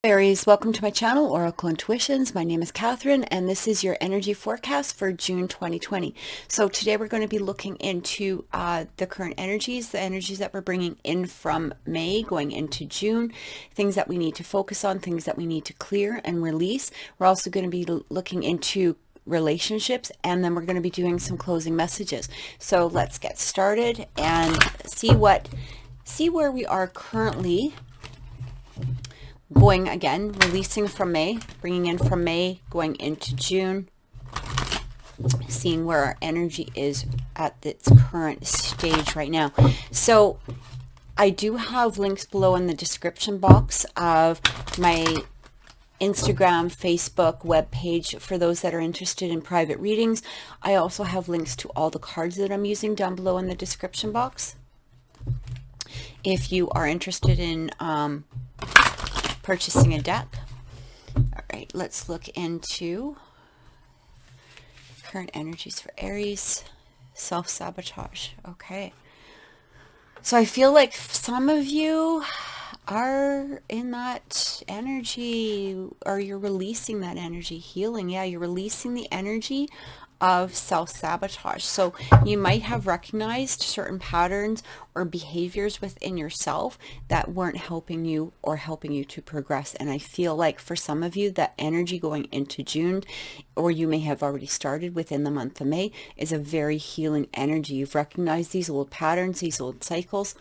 Aries, welcome to my channel, Oracle Intuitions. My name is Catherine, and this is your energy forecast for June 2020. So today we're going to be looking into the current energies, the energies that we're bringing in from May going into June, things that we need to focus on, things that we need to clear and release. We're also going to be looking into relationships, and then we're going to be doing some closing messages. So let's get started and see where we are currently. Going again, releasing from May, bringing in from May, going into June, seeing where our energy is at its current stage right now. So I do have links below in the description box of my Instagram, Facebook, webpage for those that are interested in private readings. I also have links to all the cards that I'm using down below in the description box. If you are interested in purchasing a deck. All right, let's look into current energies for Aries. Self-sabotage. Okay. So I feel like some of you are in that energy, or you're releasing that energy, healing. Yeah, you're releasing the energy of self-sabotage. So you might have recognized certain patterns or behaviors within yourself that weren't helping you or helping you to progress. And I feel like for some of you, that energy going into June, or you may have already started within the month of May, is a very healing energy. You've recognized these old patterns, these old cycles,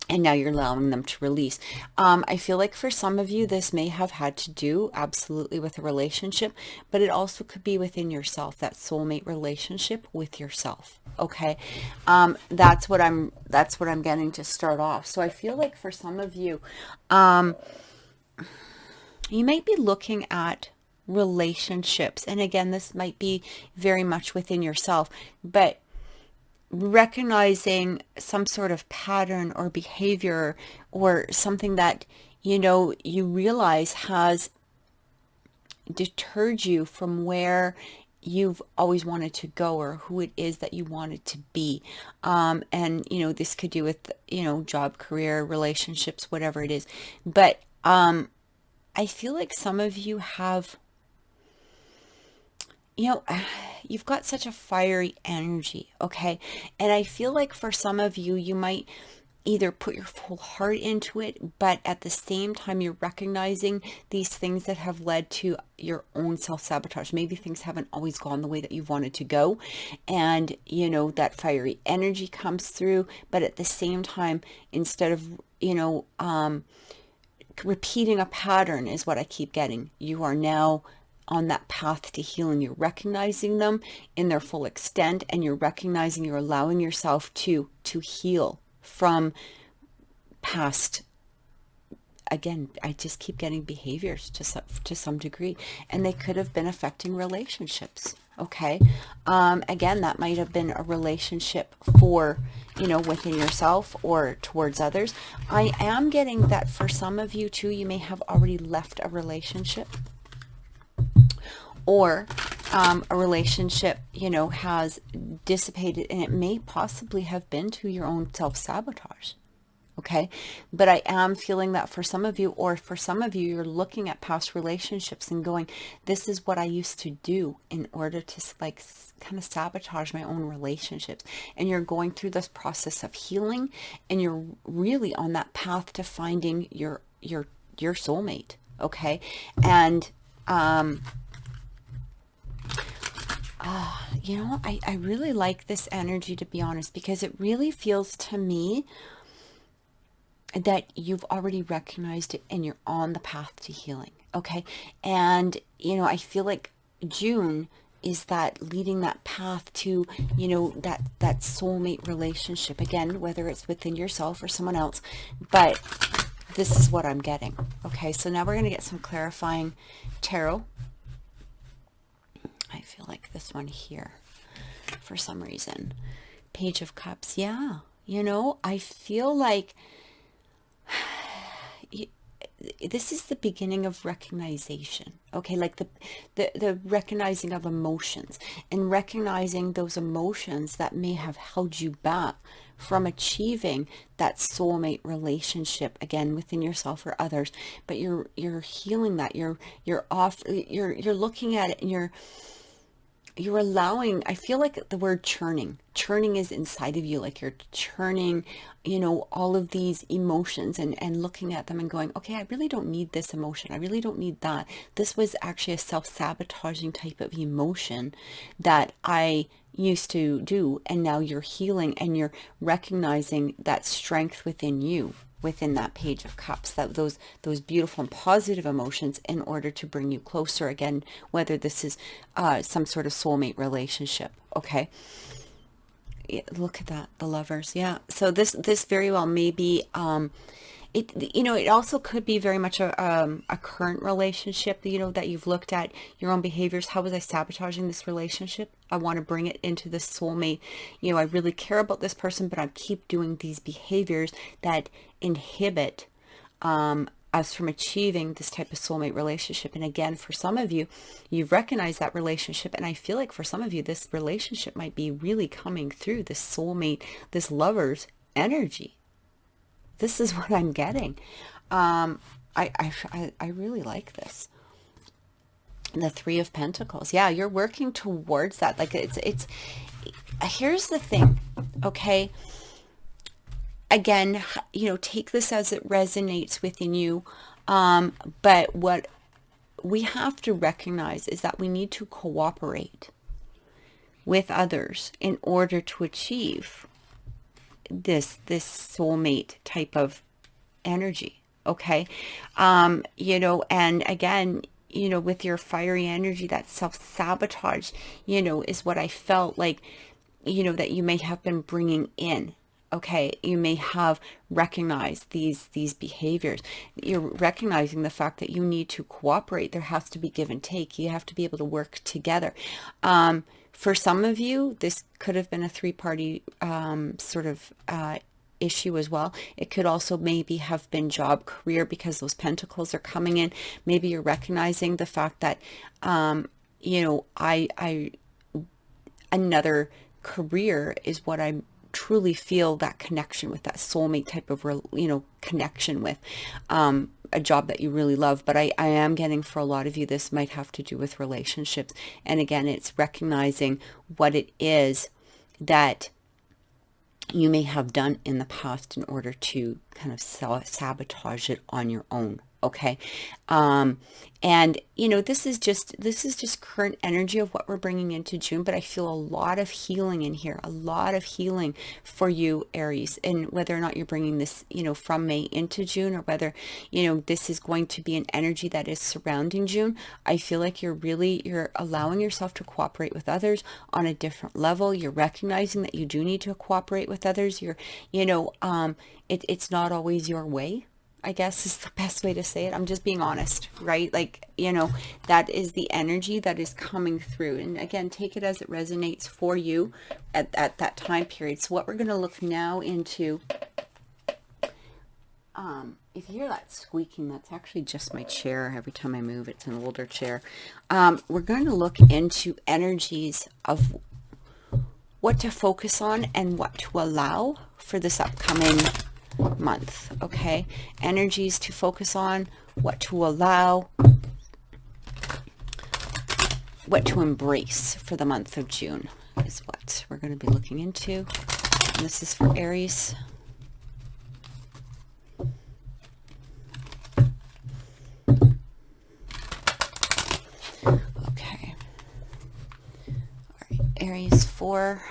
and now you're allowing them to release. I feel like for some of you, this may have had to do absolutely with a relationship, but it also could be within yourself, that soulmate relationship with yourself. Okay. That's what I'm getting to start off. So I feel like for some of you, you might be looking at relationships. And again, this might be very much within yourself, but recognizing some sort of pattern or behavior or something that, you realize has deterred you from where you've always wanted to go, or who it is that you wanted to be. And, this could do with, job, career, relationships, whatever it is. But I feel like some of you have, you've got such a fiery energy, okay? And I feel like for some of you, you might either put your full heart into it, but at the same time, you're recognizing these things that have led to your own self-sabotage. Maybe things haven't always gone the way that you've wanted to go. And, that fiery energy comes through, but at the same time, instead of, repeating a pattern is what I keep getting. You are now on that path to healing. You're recognizing them in their full extent, and you're allowing yourself to heal from past. Again, I just keep getting behaviors to some degree, and they could have been affecting relationships. Okay. Again, that might have been a relationship for, within yourself or towards others. I am getting that for some of you too, you may have already left a relationship, or a relationship, has dissipated, and it may possibly have been to your own self-sabotage. Okay. But I am feeling that for some of you, or for some of you, you're looking at past relationships and going, this is what I used to do in order to kind of sabotage my own relationships. And you're going through this process of healing, and you're really on that path to finding your soulmate. Okay. And, I really like this energy, to be honest, because it really feels to me that you've already recognized it and you're on the path to healing. Okay. And, I feel like June is that leading that path to, that soulmate relationship, again, whether it's within yourself or someone else, but this is what I'm getting. Okay. So now we're going to get some clarifying tarot. I feel like this one here, for some reason, Page of Cups. Yeah. I feel like this is the beginning of recognition, okay? Like the recognizing of emotions, and recognizing those emotions that may have held you back from achieving that soulmate relationship, again, within yourself or others. But you're healing that. You're looking at it, and you're allowing, I feel like the word churning is inside of you, like you're churning, all of these emotions, and looking at them and going, okay, I really don't need this emotion. I really don't need that. This was actually a self-sabotaging type of emotion that I used to do. And now you're healing, and you're recognizing that strength within you, within that Page of Cups, that those beautiful and positive emotions, in order to bring you closer, again, whether this is some sort of soulmate relationship. Okay, yeah, look at that, the Lovers. Yeah, so this very well may be it also could be very much a current relationship, that you've looked at your own behaviors. How was I sabotaging this relationship? I want to bring it into the soulmate. I really care about this person, but I keep doing these behaviors that inhibit us from achieving this type of soulmate relationship. And again, for some of you, you've recognized that relationship. And I feel like for some of you, this relationship might be really coming through this soulmate, this Lover's energy. This is what I'm getting. I really like this. The Three of Pentacles. Yeah, you're working towards that. Like it's here's the thing, okay? Again, take this as it resonates within you. But what we have to recognize is that we need to cooperate with others in order to achieve this soulmate type of energy. Okay. And again, with your fiery energy, that self-sabotage, is what I felt like, that you may have been bringing in. Okay, you may have recognized these behaviors. You're recognizing the fact that you need to cooperate. There has to be give and take. You have to be able to work together. For some of you, this could have been a three-party sort of issue as well. It could also maybe have been job, career, because those pentacles are coming in. Maybe you're recognizing the fact that, another career is what I truly feel that connection with, that soulmate type of, connection with. A job that you really love. But I am getting, for a lot of you, this might have to do with relationships. And again, it's recognizing what it is that you may have done in the past in order to kind of sabotage it on your own. Okay. And this is just current energy of what we're bringing into June, but I feel a lot of healing in here, a lot of healing for you, Aries. And whether or not you're bringing this, from May into June, or whether, this is going to be an energy that is surrounding June, I feel like you're allowing yourself to cooperate with others on a different level. You're recognizing that you do need to cooperate with others. It's not always your way, I guess is the best way to say it. I'm just being honest, right? Like, that is the energy that is coming through. And again, take it as it resonates for you at that time period. So what we're going to look now into, if you hear that squeaking, that's actually just my chair. Every time I move, it's an older chair. We're going to look into energies of what to focus on and what to allow for this upcoming month. Okay, energies to focus on, what to allow, what to embrace for the month of June is what we're going to be looking into. And this is for Aries. Okay, all right, Aries, for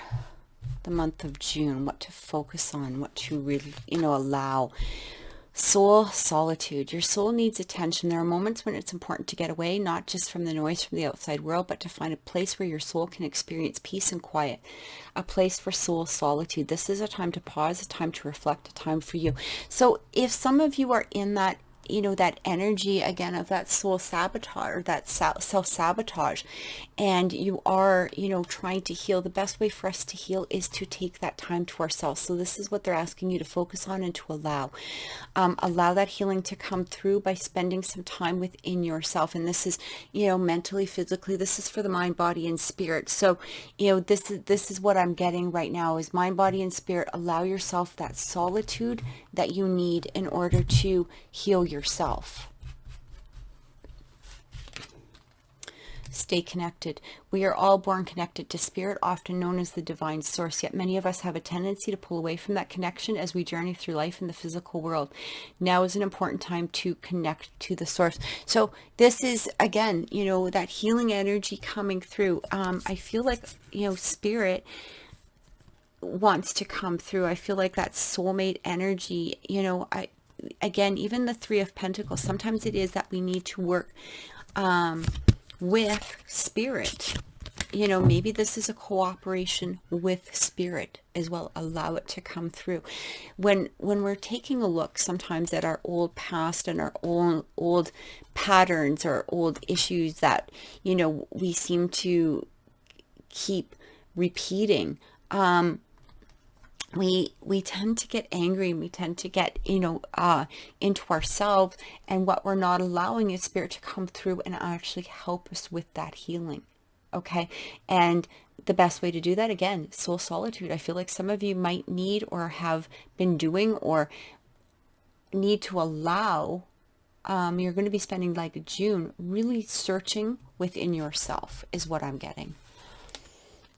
the month of June, what to focus on, what to really, allow. Soul solitude. Your soul needs attention. There are moments when it's important to get away, not just from the noise from the outside world, but to find a place where your soul can experience peace and quiet. A place for soul solitude. This is a time to pause, a time to reflect, a time for you. So if some of you are in that you know, that energy again of that soul sabotage, or that self-sabotage, and you are, you know, trying to heal. The best way for us to heal is to take that time to ourselves. So this is what they're asking you to focus on and to allow that healing to come through by spending some time within yourself. And this is, you know, mentally, physically, this is for the mind, body, and spirit. So, you know, this is what I'm getting right now is mind, body, and spirit. Allow yourself that solitude that you need in order to heal yourself. Stay connected. We are all born connected to spirit, often known as the divine source, yet many of us have a tendency to pull away from that connection as we journey through life in the physical world. Now is an important time to connect to the source. So this is, again, you know, that healing energy coming through. I feel like, you know, spirit wants to come through. I feel like that soulmate energy, you know, again, even the Three of Pentacles, sometimes it is that we need to work with spirit. You know, maybe this is a cooperation with spirit as well. Allow it to come through. When we're taking a look sometimes at our old past and our old patterns or old issues that, you know, we seem to keep repeating, we tend to get angry, and we tend to get, you know, into ourselves, and what we're not allowing is spirit to come through and actually help us with that healing. Okay. And the best way to do that, again, soul solitude. I feel like some of you might need, or have been doing, or need to allow, you're going to be spending like June really searching within yourself is what I'm getting.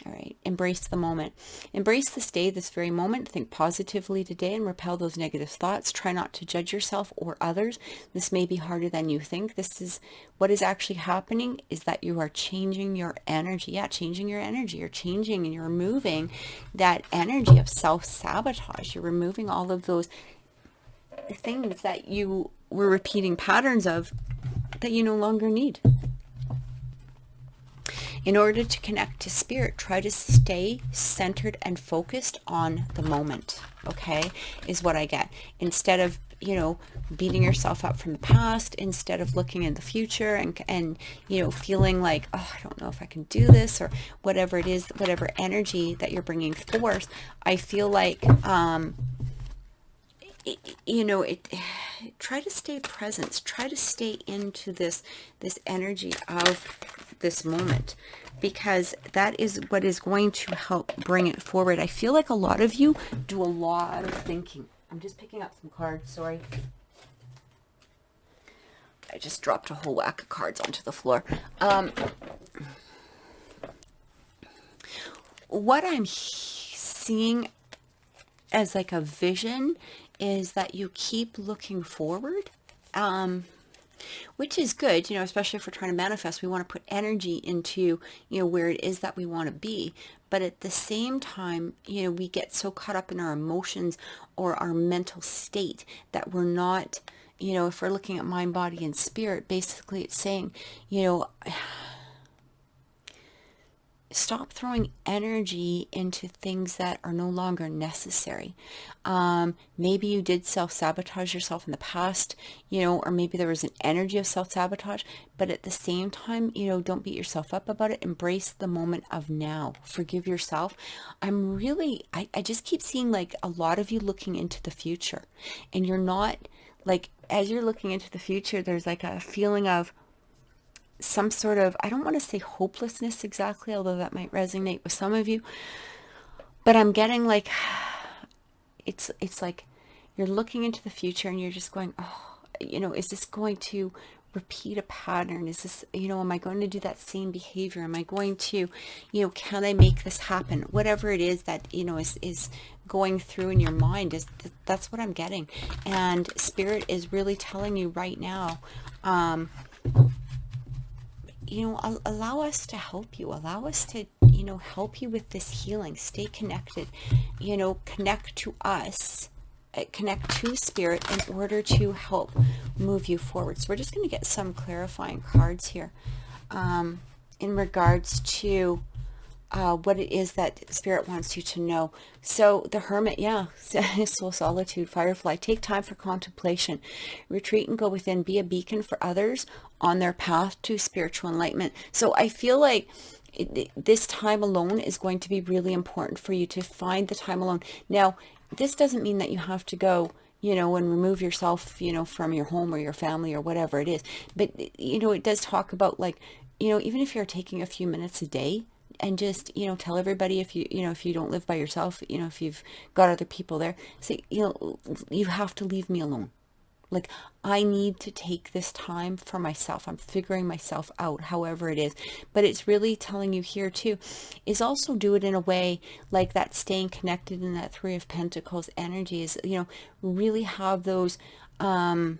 All right. Embrace the moment. Embrace this day, this very moment. Think positively today and repel those negative thoughts. Try not to judge yourself or others. This may be harder than you think. This is what is actually happening, is that you are changing your energy. Yeah, changing your energy. You're changing and you're removing that energy of self-sabotage. You're removing all of those things that you were repeating patterns of that you no longer need. In order to connect to spirit, try to stay centered and focused on the moment, okay, is what I get. Instead of, you know, beating yourself up from the past, instead of looking in the future and you know, feeling like, oh, I don't know if I can do this, or whatever it is, whatever energy that you're bringing forth, I feel like, you know, try to stay present, try to stay into this energy of this moment, because that is what is going to help bring it forward. I feel like a lot of you do a lot of thinking. I'm just picking up some cards, sorry. I just dropped a whole whack of cards onto the floor. What I'm seeing as like a vision is that you keep looking forward, which is good, you know, especially if we're trying to manifest. We want to put energy into, you know, where it is that we want to be. But at the same time, you know, we get so caught up in our emotions or our mental state that we're not, you know, if we're looking at mind, body, and spirit, basically it's saying, you know, stop throwing energy into things that are no longer necessary. Maybe you did self-sabotage yourself in the past, you know, or maybe there was an energy of self-sabotage, but at the same time, you know, don't beat yourself up about it. Embrace the moment of now. Forgive yourself. I just keep seeing like a lot of you looking into the future, and you're not, like, as you're looking into the future, there's like a feeling of some sort of, I don't want to say hopelessness exactly, although that might resonate with some of you, but I'm getting like, it's like you're looking into the future and you're just going, oh, you know, is this going to repeat a pattern? Is this, you know, am I going to do that same behavior? Am I going to, you know, can I make this happen? Whatever it is that, you know, is going through in your mind, that's what I'm getting. And spirit is really telling you right now, you know, allow us to help you. Allow us to, you know, help you with this healing. Stay connected, you know, connect to us, connect to spirit in order to help move you forward. So we're just going to get some clarifying cards here in regards to what it is that Spirit wants you to know. So the Hermit, yeah, soul solitude, Firefly, take time for contemplation, retreat and go within, be a beacon for others on their path to spiritual enlightenment. So I feel like this time alone is going to be really important for you to find the time alone. Now, this doesn't mean that you have to go, and remove yourself, from your home or your family or whatever it is. But, it does talk about like, even if you're taking a few minutes a day, and just, tell everybody, if if you don't live by yourself, if you've got other people there, say, you have to leave me alone. Like, I need to take this time for myself. I'm figuring myself out, however it is. But it's really telling you here too, is also do it in a way like that, staying connected in that Three of Pentacles energy is, really have those, try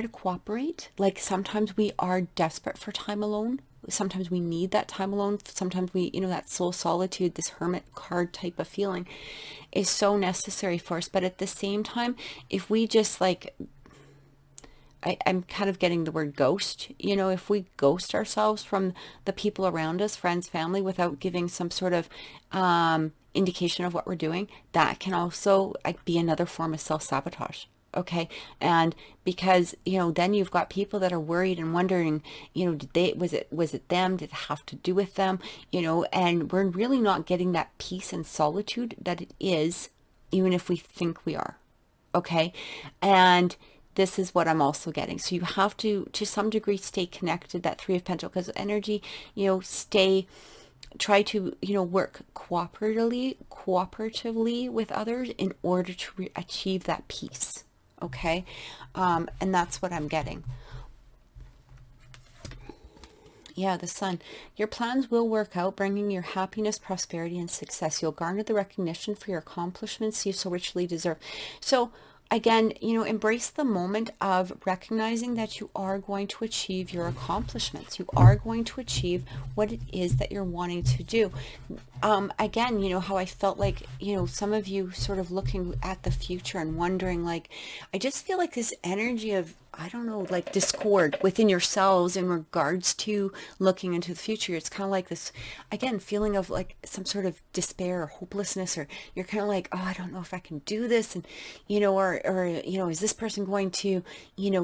to cooperate. Like, sometimes we are desperate for time alone. Sometimes we need that time alone. Sometimes we, that soul solitude, this Hermit card type of feeling is so necessary for us. But at the same time, if we just like, I'm kind of getting the word ghost, if we ghost ourselves from the people around us, friends, family, without giving some sort of indication of what we're doing, that can also be another form of self-sabotage. Okay. And because, then you've got people that are worried and wondering, was it them? Did it have to do with them? And we're really not getting that peace and solitude that it is, even if we think we are. Okay. And this is what I'm also getting. So you have to some degree, stay connected, that Three of Pentacles energy, try to, work cooperatively with others in order to achieve that peace. Okay. And that's what I'm getting. Yeah, the Sun. Your plans will work out, bringing your happiness, prosperity, and success. You'll garner the recognition for your accomplishments you so richly deserve. So again, embrace the moment of recognizing that you are going to achieve your accomplishments. You are going to achieve what it is that you're wanting to do. Again, how I felt like, some of you sort of looking at the future and wondering, like, I just feel like this energy of, I don't know, like discord within yourselves in regards to looking into the future. It's kind of like this, again, feeling of like some sort of despair or hopelessness, or you're kind of like, oh, I don't know if I can do this. And, or, is this person going to,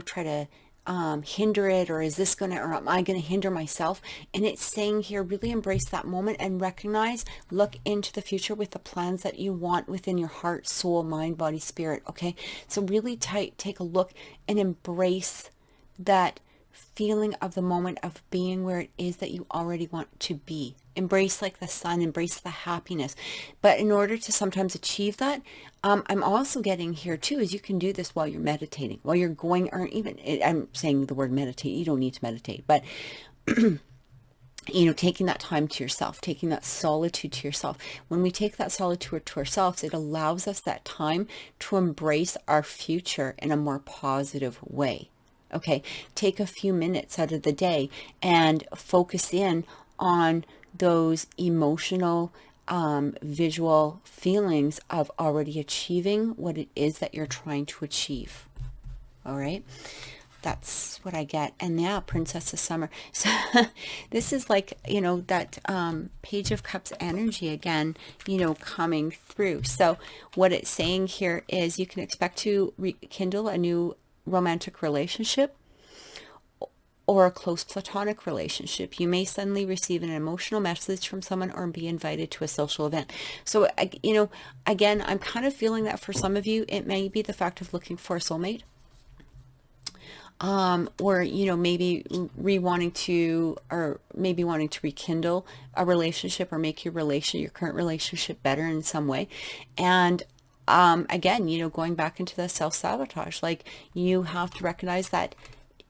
try to hinder it, or am I going to hinder myself? And it's saying here, really embrace that moment and recognize, look into the future with the plans that you want within your heart, soul, mind, body, spirit. Okay. So really take a look and embrace that feeling of the moment of being where it is that you already want to be. Embrace like the Sun, embrace the happiness. But in order to sometimes achieve that, I'm also getting here too, is you can do this while you're meditating, while you're going, or even, I'm saying the word meditate, you don't need to meditate, but taking that time to yourself, taking that solitude to yourself. When we take that solitude to ourselves, it allows us that time to embrace our future in a more positive way. Okay, take a few minutes out of the day and focus in on those emotional, visual feelings of already achieving what it is that you're trying to achieve. All right. That's what I get. And yeah, Princess of Summer. So this is like, that Page of Cups energy again, coming through. So what it's saying here is you can expect to rekindle a new romantic relationship or a close platonic relationship. You may suddenly receive an emotional message from someone or be invited to a social event. So, again, I'm kind of feeling that for some of you, it may be the fact of looking for a soulmate. Or, maybe wanting to rekindle a relationship or make your current relationship better in some way. And again, going back into the self-sabotage, like you have to recognize that,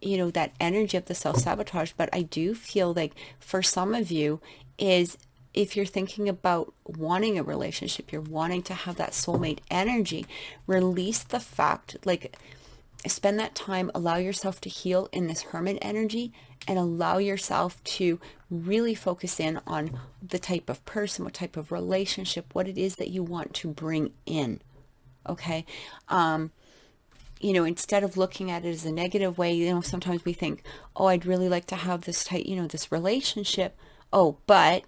that energy of the self-sabotage. But I do feel like for some of you is, if you're thinking about wanting a relationship, you're wanting to have that soulmate energy, release the fact, like spend that time, allow yourself to heal in this Hermit energy, and allow yourself to really focus in on the type of person, what type of relationship, what it is that you want to bring in. Okay. you know, instead of looking at it as a negative way, you know, sometimes we think, oh, I'd really like to have this tight, you know, this relationship. Oh, but,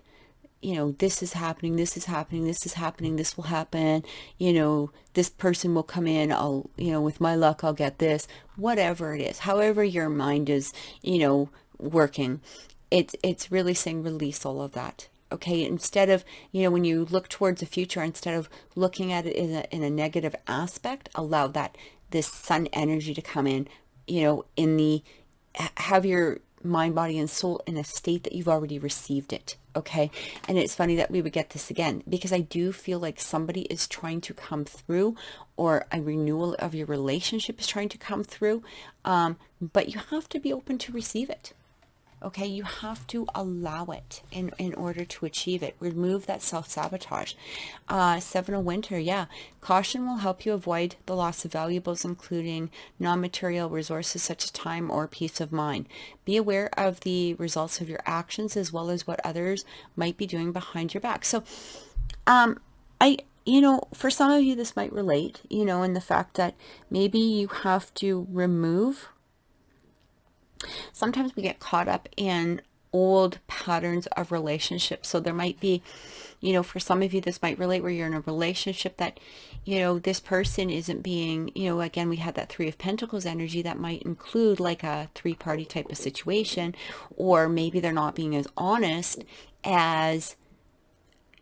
you know, this is happening, this is happening, this is happening, this will happen, you know, this person will come in, I'll, you know, with my luck, I'll get this, whatever it is, however your mind is, you know, working. It's really saying release all of that. Okay, instead of, you know, when you look towards the future, instead of looking at it in a negative aspect, allow that, this sun energy to come in, you know, in the, have your mind, body, and soul in a state that you've already received it. Okay. And it's funny that we would get this again, because I do feel like somebody is trying to come through, or a renewal of your relationship is trying to come through. But you have to be open to receive it. Okay, you have to allow it in order to achieve it. Remove that self-sabotage. Seven of Winter, yeah. Caution will help you avoid the loss of valuables, including non-material resources such as time or peace of mind. Be aware of the results of your actions, as well as what others might be doing behind your back. So, you know, for some of you, this might relate, you know, in the fact that maybe you have to remove. Sometimes we get caught up in old patterns of relationships. So there might be, you know, for some of you, this might relate where you're in a relationship that, you know, this person isn't being, you know, again, we had that Three of Pentacles energy that might include like a three-party type of situation, or maybe they're not being as honest as,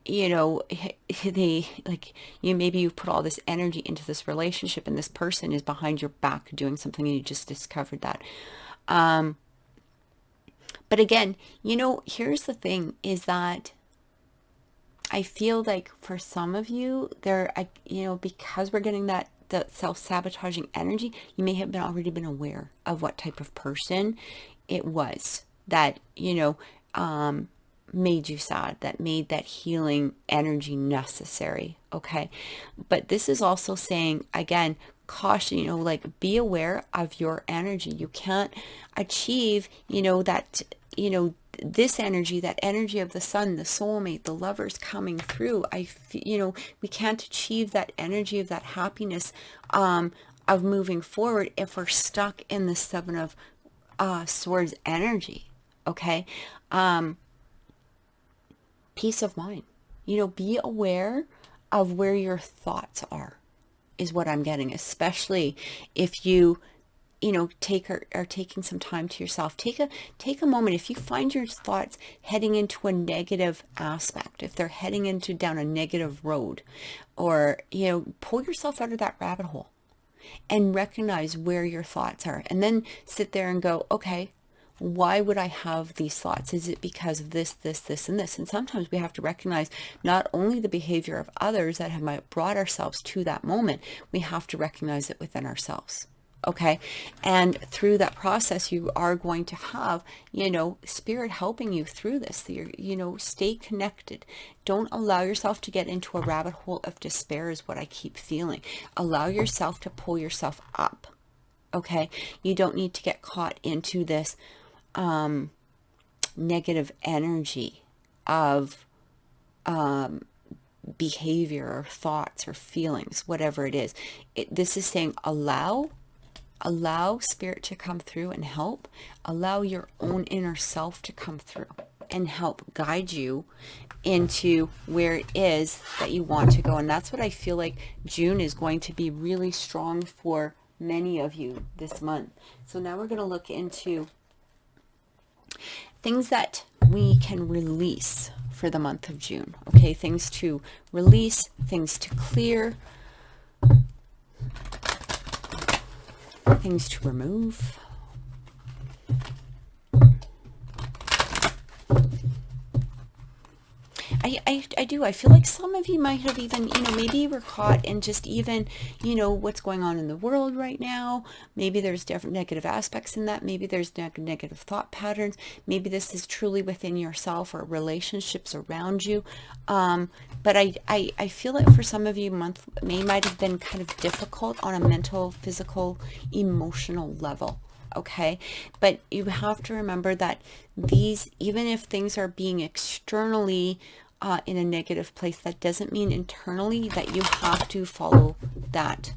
you know, they, like, you, maybe you put all this energy into this relationship and this person is behind your back doing something and you just discovered that. But again, you know, here's the thing is that I feel like for some of you there, you know, because we're getting that, the self-sabotaging energy, you may have already been aware of what type of person it was that, you know, made you sad, that made that healing energy necessary. Okay. But this is also saying, again, caution, you know, like, be aware of your energy. You can't achieve, you know, that, you know, this energy, that energy of the sun, the soulmate, the lovers coming through. You know, we can't achieve that energy of that happiness, of moving forward if we're stuck in the Seven of Swords energy. Okay. Peace of mind, you know, be aware of where your thoughts are, is what I'm getting, especially if you, you know, are taking some time to yourself. Take a moment. If you find your thoughts heading into a negative aspect, if they're heading into down a negative road, or, you know, pull yourself out of that rabbit hole and recognize where your thoughts are, and then sit there and go, okay, why would I have these thoughts? Is it because of this, this, this, and this? And sometimes we have to recognize not only the behavior of others that have brought ourselves to that moment, we have to recognize it within ourselves. Okay. And through that process, you are going to have, you know, spirit helping you through this. You know, stay connected. Don't allow yourself to get into a rabbit hole of despair, is what I keep feeling. Allow yourself to pull yourself up. Okay. You don't need to get caught into this negative energy of behavior or thoughts or feelings, whatever it is. This is saying allow spirit to come through and help. Allow your own inner self to come through and help guide you into where it is that you want to go. And that's what I feel like June is going to be really strong for many of you this month. So now we're going to look into things that we can release for the month of June. Okay, things to release, things to clear, things to remove. I feel like some of you might have even, you know, maybe you were caught in just even, you know, what's going on in the world right now. Maybe there's different negative aspects in that. Maybe there's negative thought patterns. Maybe this is truly within yourself or relationships around you. But I feel like for some of you, might have been kind of difficult on a mental, physical, emotional level. Okay, but you have to remember that these, even if things are being externally in a negative place, that doesn't mean internally that you have to follow that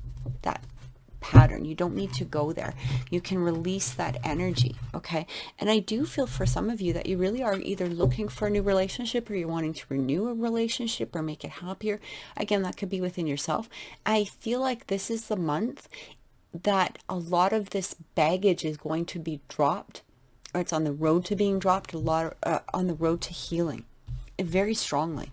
pattern. You don't need to go there. You can release that energy, okay? And I do feel for some of you that you really are either looking for a new relationship, or you're wanting to renew a relationship or make it happier. Again, that could be within yourself. I feel like this is the month that a lot of this baggage is going to be dropped, or it's on the road to being dropped, a lot on the road to healing, very strongly.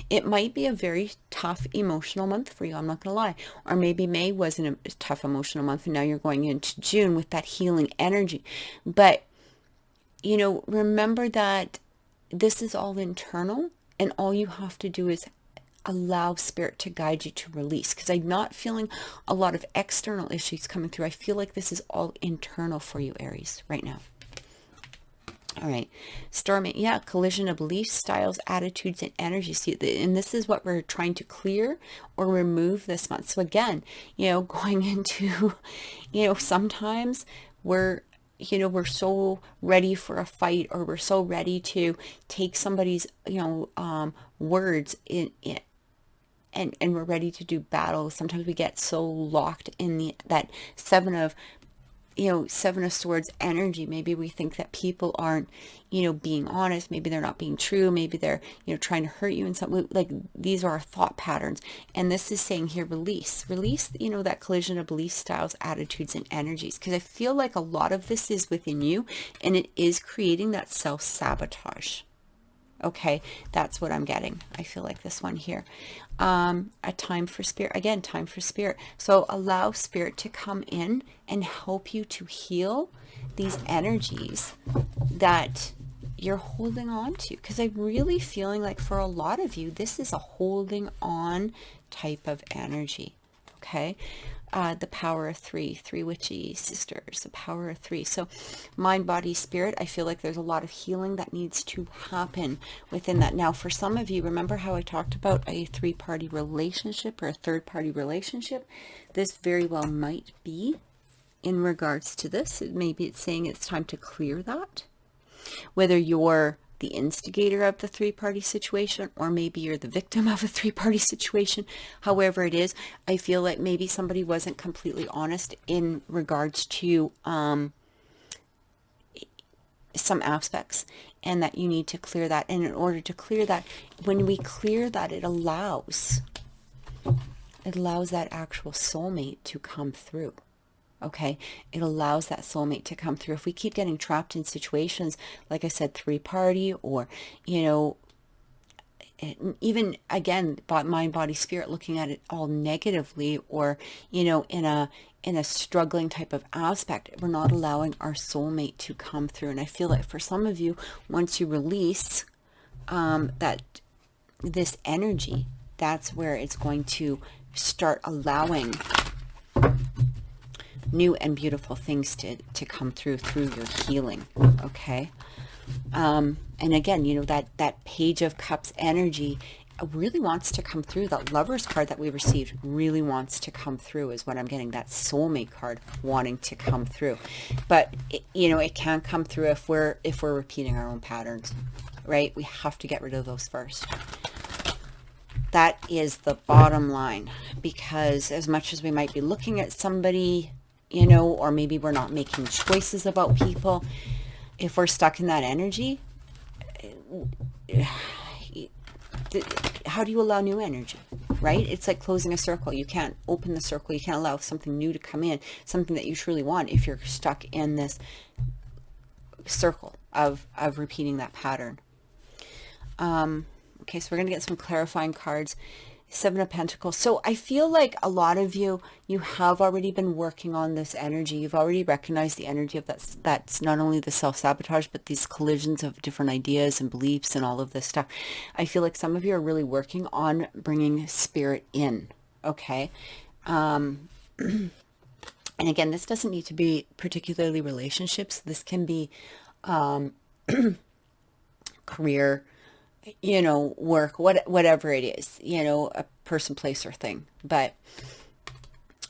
It might be a very tough emotional month for you, I'm not gonna lie. Or maybe May wasn't a tough emotional month, and now you're going into June with that healing energy. But, you know, remember that this is all internal, and all you have to do is allow spirit to guide you to release, because I'm not feeling a lot of external issues coming through. I feel like this is all internal for you, Aries, right now. All right, storming, yeah, collision of beliefs, styles, attitudes, and energies. See, and this is what we're trying to clear or remove this month. So again, you know, going into, you know, sometimes we're, you know, we're so ready for a fight, or we're so ready to take somebody's, you know, words in and we're ready to do battle. Sometimes we get so locked in that Seven of Swords energy. Maybe we think that people aren't, you know, being honest. Maybe they're not being true. Maybe they're, you know, trying to hurt you in some way. Like, these are our thought patterns. And this is saying here, release, you know, that collision of belief styles, attitudes, and energies. Because I feel like a lot of this is within you, and it is creating that self-sabotage. Okay, that's what I'm getting. I feel like this one here. A time for spirit. Again, time for spirit. So allow spirit to come in and help you to heal these energies that you're holding on to. Because I'm really feeling like for a lot of you, this is a holding on type of energy. Okay. The power of three witchy sisters, the power of three. So mind, body, spirit, I feel like there's a lot of healing that needs to happen within that. Now, for some of you, remember how I talked about a three-party relationship or a third-party relationship? This very well might be in regards to this. Maybe it's saying it's time to clear that. Whether you're the instigator of the three-party situation, or maybe you're the victim of a three-party situation, however it is, I feel like maybe somebody wasn't completely honest in regards to some aspects, and that you need to clear that. And in order to clear that, when we clear that, it allows that actual soulmate to come through. Okay, it allows that soulmate to come through. If we keep getting trapped in situations, like I said, three-party, or, you know, even, again, mind, body, spirit, looking at it all negatively, or, you know, in a struggling type of aspect, we're not allowing our soulmate to come through. And I feel like for some of you, once you release that this energy, that's where it's going to start allowing new and beautiful things to come through your healing. Okay. And again, you know, that Page of Cups energy really wants to come through. That Lover's card that we received really wants to come through, is what I'm getting. That soulmate card wanting to come through. But you know, it can't come through if we're repeating our own patterns, right? We have to get rid of those first. That is the bottom line. Because as much as we might be looking at somebody, you know, or maybe we're not making choices about people, if we're stuck in that energy, how do you allow new energy, right? It's like closing a circle. You can't open the circle. You can't allow something new to come in, something that you truly want, if you're stuck in this circle of repeating that pattern. Okay, so we're going to get some clarifying cards. Seven of Pentacles. So I feel like a lot of you have already been working on this energy. You've already recognized the energy of that's not only the self-sabotage, but these collisions of different ideas and beliefs and all of this stuff. I feel like some of you are really working on bringing spirit in. Okay. And again, this doesn't need to be particularly relationships. This can be career, you know, work, whatever it is, you know, a person, place, or thing. But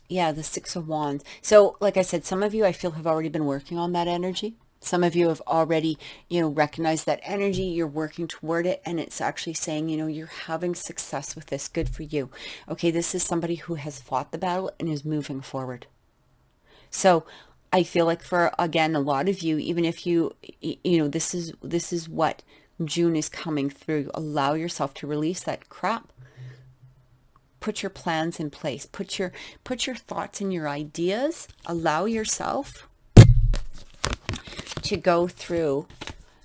yeah, the Six of Wands. So like I said, some of you I feel have already been working on that energy. Some of you have already, you know, recognized that energy. You're working toward it, and it's actually saying, you know, you're having success with this. Good for you. Okay, this is somebody who has fought the battle and is moving forward. So I feel like for, again, a lot of you, even if this is what June is coming through. Allow yourself to release that crap. Put your plans in place. Put your thoughts and your ideas. Allow yourself to go through,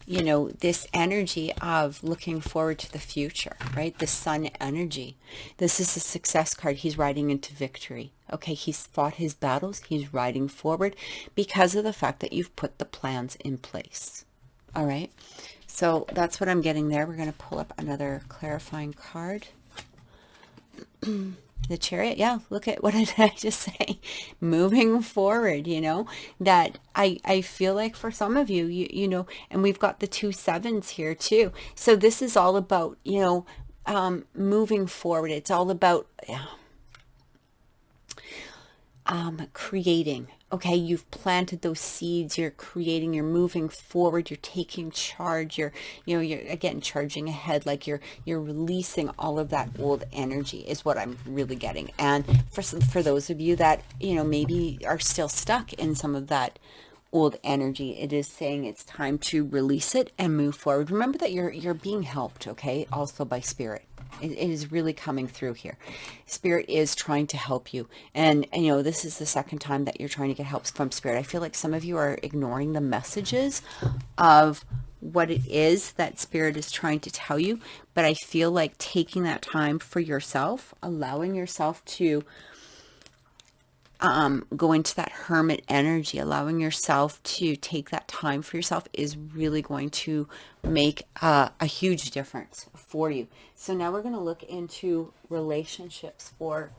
this energy of looking forward to the future, right? The sun energy. This is a success card. He's riding into victory. Okay, he's fought his battles. He's riding forward because of the fact that you've put the plans in place. All right. So that's what I'm getting there. We're going to pull up another clarifying card. The Chariot. Yeah, look at what did I just say? Moving forward, that I feel like for some of you, and we've got the 2 7s here too. So this is all about, moving forward. It's all about creating. Okay, you've planted those seeds, you're creating, you're moving forward, you're taking charge, you're again charging ahead, like you're releasing all of that old energy is what I'm really getting. And for those of you that maybe are still stuck in some of that old energy, it is saying it's time to release it and move forward. Remember that you're being helped, okay, also by Spirit. It is really coming through here. Spirit is trying to help you. And this is the second time that you're trying to get help from Spirit. I feel like some of you are ignoring the messages of what it is that Spirit is trying to tell you. But I feel like taking that time for yourself, allowing yourself to go into that hermit energy, allowing yourself to take that time for yourself is really going to make a huge difference for you. So now we're going to look into relationships for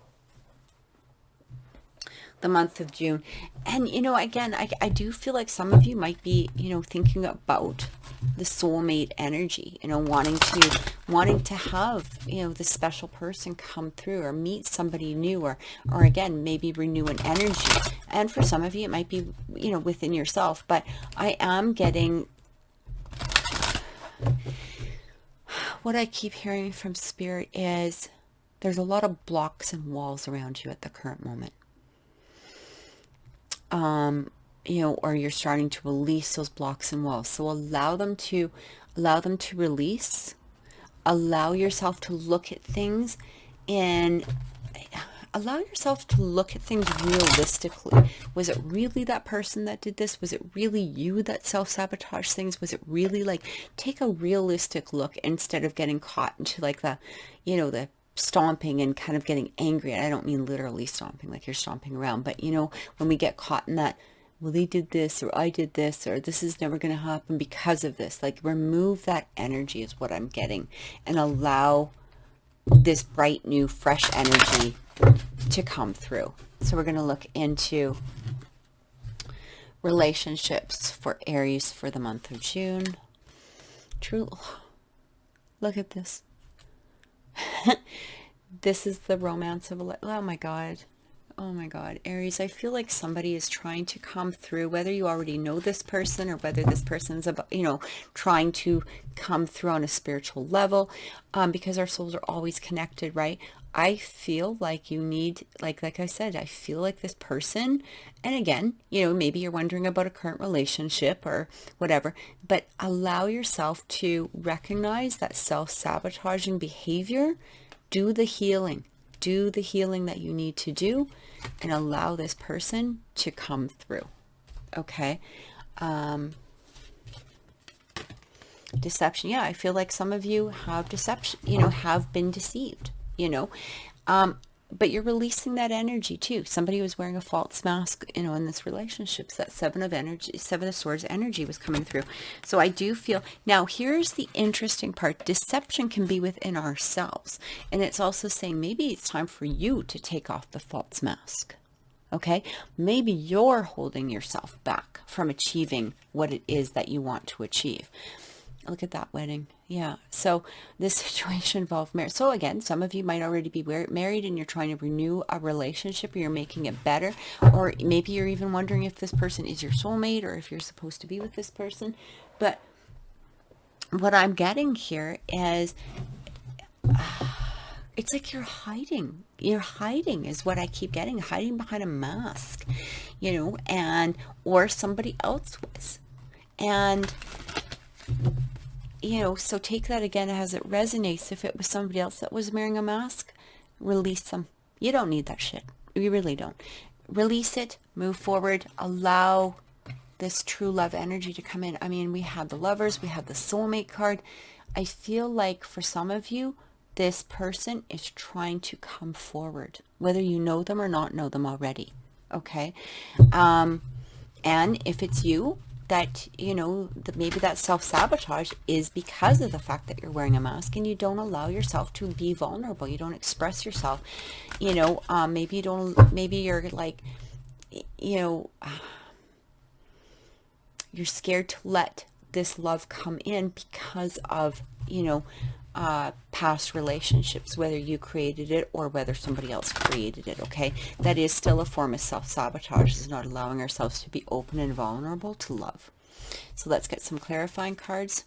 the month of June. And, again, I do feel like some of you might be, thinking about the soulmate energy, wanting to have, the special person come through or meet somebody new or again, maybe renew an energy. And for some of you, it might be, within yourself, but I am getting what I keep hearing from Spirit is there's a lot of blocks and walls around you at the current moment. Or you're starting to release those blocks and walls. So allow them to release. Allow yourself to look at things realistically. Was it really that person that did this? Was it really you that self-sabotage things? Was it really take a realistic look instead of getting caught into the stomping and kind of getting angry. And I don't mean literally stomping like you're stomping around, but when we get caught in that, well, they did this or I did this or this is never going to happen because of this, remove that energy is what I'm getting and allow this bright new fresh energy to come through. So we're going to look into relationships for Aries for the month of June. True. Look at this. This is the romance of oh my god, Aries. I feel like somebody is trying to come through, whether you already know this person or whether this person's about trying to come through on a spiritual level, because our souls are always connected, right? I feel like you need, like I said, I feel like this person, and again, maybe you're wondering about a current relationship or whatever, but allow yourself to recognize that self-sabotaging behavior. Do the healing that you need to do and allow this person to come through. Okay. Deception. Yeah, I feel like some of you have deception, have been deceived, but you're releasing that energy too. Somebody was wearing a false mask, in this relationship. So that 7 of Swords energy was coming through. So I do feel, now here's the interesting part. Deception can be within ourselves. And it's also saying maybe it's time for you to take off the false mask. Okay. Maybe you're holding yourself back from achieving what it is that you want to achieve. Look at that wedding. Yeah. So this situation involved marriage. So again, some of you might already be married and you're trying to renew a relationship or you're making it better. Or maybe you're even wondering if this person is your soulmate or if you're supposed to be with this person. But what I'm getting here is it's like you're hiding. You're hiding is what I keep getting, hiding behind a mask, you know, and, or somebody else was. And, you know, so take that again as it resonates. If it was somebody else that was wearing a mask, release them. You don't need that shit. You really don't. Release it, move forward, allow this true love energy to come in. I mean, we had the lovers, we had the soulmate card. I feel like for some of you, this person is trying to come forward, whether you know them or not know them already. Okay. And if it's you, that, you know, that maybe that self-sabotage is because of the fact that you're wearing a mask and you don't allow yourself to be vulnerable. You don't express yourself. You know, maybe you don't, maybe you're like, you know, you're scared to let this love come in because of, you know, past relationships, whether you created it or whether somebody else created it. Okay, that is still a form of self-sabotage, is not allowing ourselves to be open and vulnerable to love. So let's get some clarifying cards.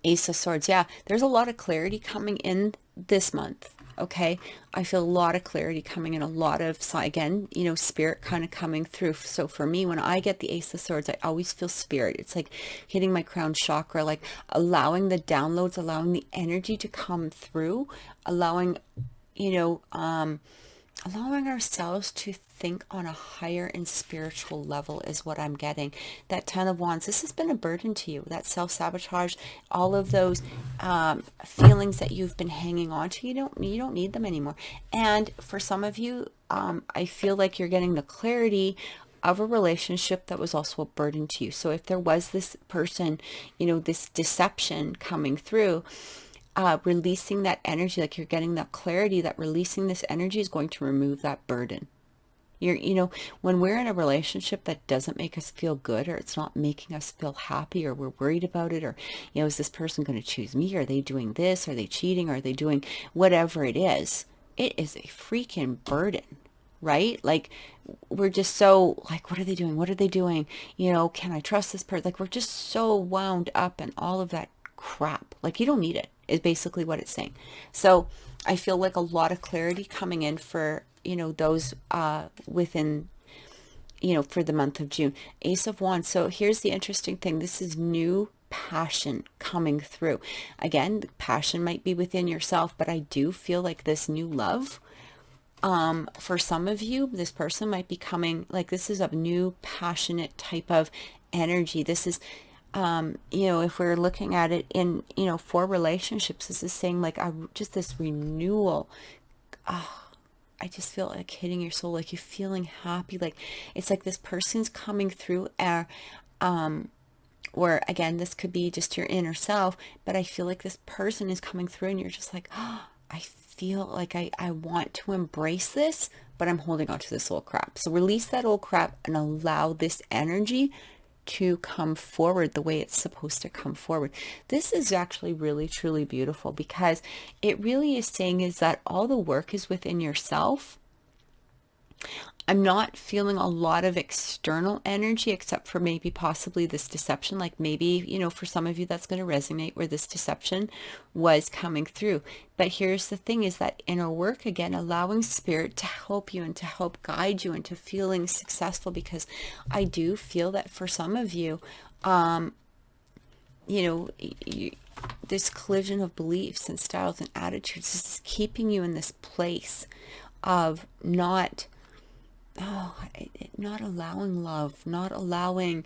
Ace of Swords. Yeah, there's a lot of clarity coming in this month. Okay, I feel a lot of clarity coming in, a lot of, again, you know, spirit kind of coming through. So for me, when I get the Ace of Swords, I always feel spirit. It's like hitting my crown chakra, like allowing the downloads, allowing the energy to come through, allowing, you know, allowing ourselves to think on a higher and spiritual level is what I'm getting. That Ten of Wands, this has been a burden to you. That self-sabotage, all of those feelings that you've been hanging on to, you don't need them anymore. And for some of you, I feel like you're getting the clarity of a relationship that was also a burden to you. So if there was this person, you know, this deception coming through, releasing that energy, like you're getting that clarity, that releasing this energy is going to remove that burden. You know, when we're in a relationship that doesn't make us feel good, or it's not making us feel happy, or we're worried about it, or, you know, is this person going to choose me? Are they doing this? Are they cheating? Are they doing whatever it is? It is a freaking burden, right? Like, we're just so like, what are they doing? What are they doing? You know, can I trust this person? Like, we're just so wound up in all of that crap. Like, you don't need it, is basically what it's saying. So I feel like a lot of clarity coming in for, you know, those within, you know, for the month of June. Ace of Wands. So here's the interesting thing. This is new passion coming through. Again, passion might be within yourself, but I do feel like this new love, for some of you, this person might be coming, like, this is a new passionate type of energy. This is, you know, if we're looking at it in, you know, for relationships, this is saying like just this renewal. I just feel like hitting your soul, like you're feeling happy. Like it's like this person's coming through or again, this could be just your inner self, but I feel like this person is coming through and you're just like, oh, I feel like I want to embrace this, but I'm holding on to this old crap. So release that old crap and allow this energy to come forward the way it's supposed to come forward. This is actually really, truly beautiful, because it really is saying is that all the work is within yourself. I'm not feeling a lot of external energy, except for maybe possibly this deception. Like maybe, you know, for some of you that's going to resonate where this deception was coming through. But here's the thing is that inner work, again, allowing spirit to help you and to help guide you into feeling successful, because I do feel that for some of you, you know, this collision of beliefs and styles and attitudes is keeping you in this place of not allowing love, not allowing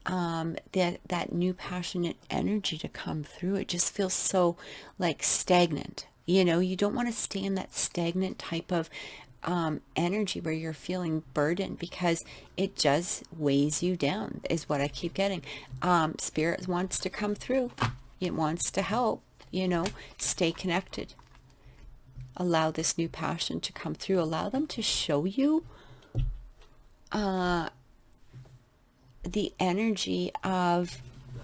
that new passionate energy to come through. It just feels so like stagnant. You know, you don't want to stay in that stagnant type of energy where you're feeling burdened, because it just weighs you down, is what I keep getting. Spirit wants to come through. It wants to help, you know, stay connected. Allow this new passion to come through. Allow them to show you the energy of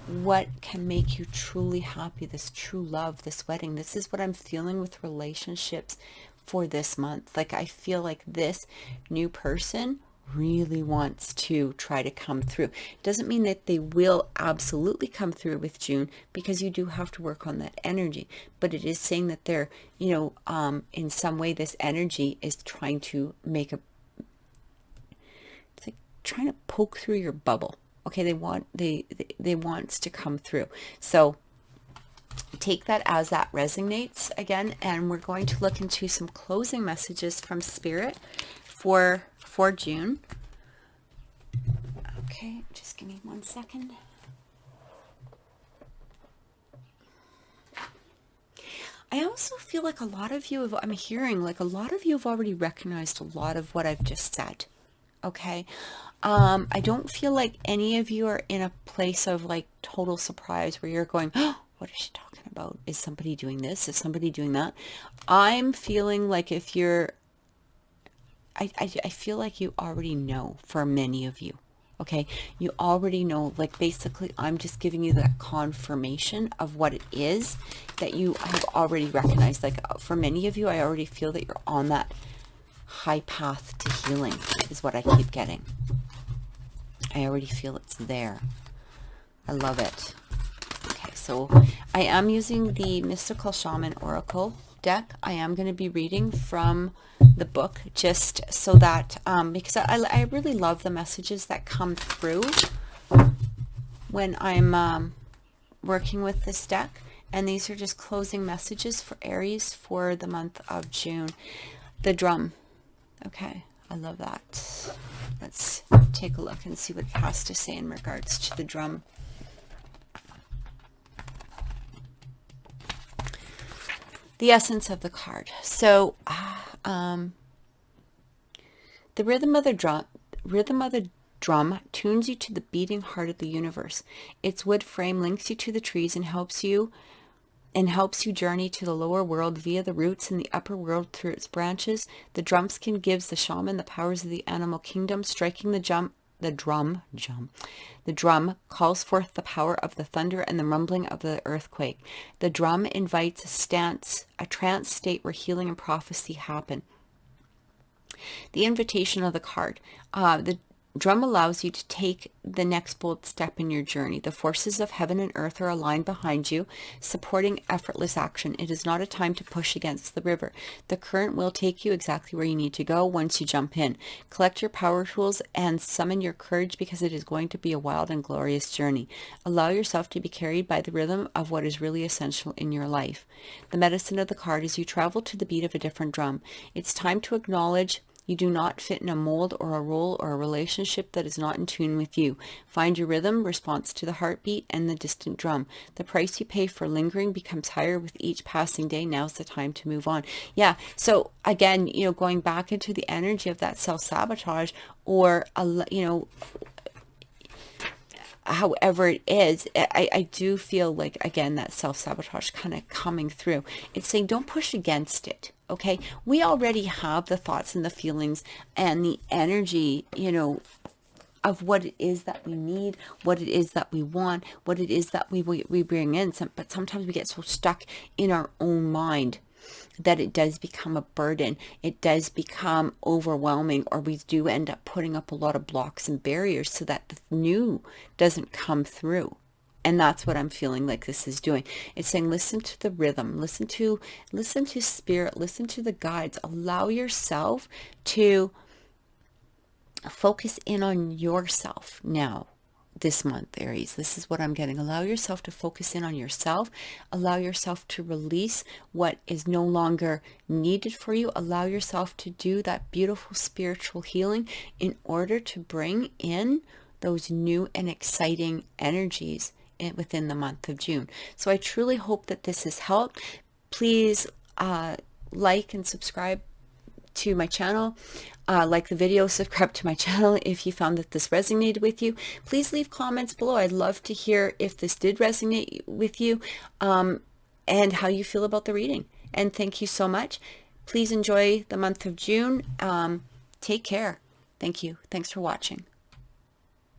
what can make you truly happy, this true love, this wedding. This is what I'm feeling with relationships for this month. Like I feel like this new person really wants to try to come through. Doesn't mean that they will absolutely come through with June, because you do have to work on that energy. But it is saying that they're, in some way, this energy is trying to it's like trying to poke through your bubble. Okay, they wants to come through. So take that as that resonates again, and we're going to look into some closing messages from Spirit for June. Okay, just give me 1 second. I also feel like a lot of you have, I'm hearing like a lot of you have already recognized a lot of what I've just said. Okay. I don't feel like any of you are in a place of like total surprise where you're going, oh, what is she talking about? Is somebody doing this? Is somebody doing that? I'm feeling like if you're, I feel like you already know, for many of you. Okay, you already know, like basically I'm just giving you that confirmation of what it is that you have already recognized. Like for many of you, I already feel that you're on that high path to healing is what I keep getting. I already feel it's there. I love it. Okay, so I am using the Mystical Shaman Oracle deck. I am going to be reading from the book just so that, because I really love the messages that come through when I'm working with this deck. And these are just closing messages for Aries for the month of June. The drum. Okay, I love that. Let's take a look and see what it has to say in regards to the drum. The essence of the card. So, the rhythm of the drum tunes you to the beating heart of the universe. Its wood frame links you to the trees and helps you journey to the lower world via the roots and the upper world through its branches. The drumskin gives the shaman the powers of the animal kingdom. Striking the drum calls forth the power of the thunder and the rumbling of the earthquake. The drum invites a trance state where healing and prophecy happen. The invitation of the card. The drum allows you to take the next bold step in your journey. The forces of heaven and earth are aligned behind you, supporting effortless action. It is not a time to push against the river. The current will take you exactly where you need to go once you jump in. Collect your power tools and summon your courage, because it is going to be a wild and glorious journey. Allow yourself to be carried by the rhythm of what is really essential in your life. The medicine of the card is you travel to the beat of a different drum. It's time to acknowledge you do not fit in a mold or a role or a relationship that is not in tune with you. Find your rhythm, response to the heartbeat and the distant drum. The price you pay for lingering becomes higher with each passing day. Now's the time to move on. Yeah. So again, going back into the energy of that self-sabotage, or, however it is, I do feel like, again, that self-sabotage kind of coming through. It's saying don't push against it. Okay, we already have the thoughts and the feelings and the energy, of what it is that we need, what it is that we want, what it is that we bring in. But sometimes we get so stuck in our own mind that it does become a burden. It does become overwhelming, or we do end up putting up a lot of blocks and barriers so that the new doesn't come through. And that's what I'm feeling like this is doing. It's saying, listen to the rhythm, listen to spirit, listen to the guides. Allow yourself to focus in on yourself now. This month, Aries, this is what I'm getting. Allow yourself to focus in on yourself. Allow yourself to release what is no longer needed for you. Allow yourself to do that beautiful spiritual healing in order to bring in those new and exciting energies within the month of June. So I truly hope that this has helped. Please like and subscribe to my channel. Like the video, subscribe to my channel if you found that this resonated with you. Please leave comments below. I'd love to hear if this did resonate with you, and how you feel about the reading. And thank you so much. Please enjoy the month of June. Take care. Thank you. Thanks for watching.